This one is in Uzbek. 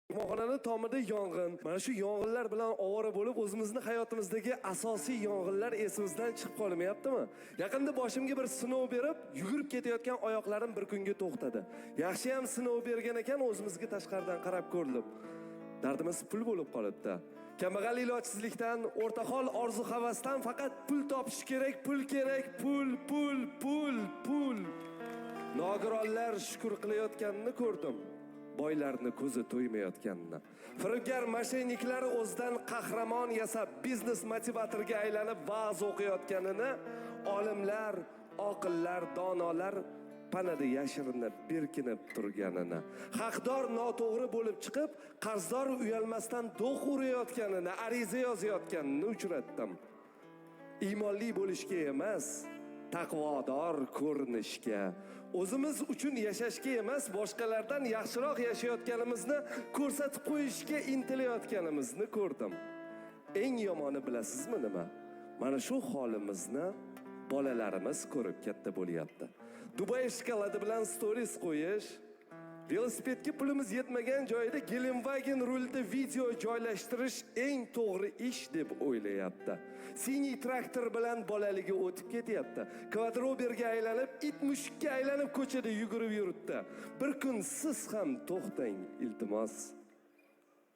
Mehmonxonani tomida yong'in. Mana shu yong'inlar bilan ovora bo'lib, o'zimizning hayotimizdagi asosiy yong'inlar esimizdan chiqib qolmayaptimi? Yaqinda boshimga bir sinov berib, yugurib ketayotgan oyoqlarim bir kunga to'xtadi. Yaxshi ham sinov bergan ekan, o'zimizga tashqaridan qarab ko'rdim. Dardimiz pul bo'lib qolibdi. Kambag'al ilojsizlikdan, o'rtahol orzu-havasdan faqat pul topish kerak, pul kerak, pul. Nogironlar shukr qilayotganini ko'rdim. Boylarni ko'zi to'ymayotganini. Firibgar mashayniklar o'zidan qahramon yasab biznes motivatorga aylanib va'z o'qiyotganini, olimlar, oqillar, donolar panada yashirinib, berkinib turganini, haqdor noto'g'ri bo'lib chiqib, qarzdor uyalmasdan do'q urayotganini, ariza yozayotganini uchratdim. Iymonli bo'lishga emas, taqvodor ko'rinishga, o'zimiz uchun yashashga emas, boshqalardan yaxshiroq yashayotganimizni ko'rsatib qo'yishga intilayotganimizni ko'rdim. Eng yomoni bilasizmi nima? Mana shu holimizni bolalarimiz ko'rib katta bo'lyapti. Dubay shokoladi bilan stories qo'yish, velosipedga pulimiz yetmagan joyda Gelenwagen rulida video joylashtirish eng to'g'ri ish deb o'ylayapti. Siniy traktor bilan bolaligi o'tib ketyapti. Kvadroberga aylanib, it mushukka aylanib ko'chada yugurib yuribdi. Bir kun siz ham to'xtang, iltimos.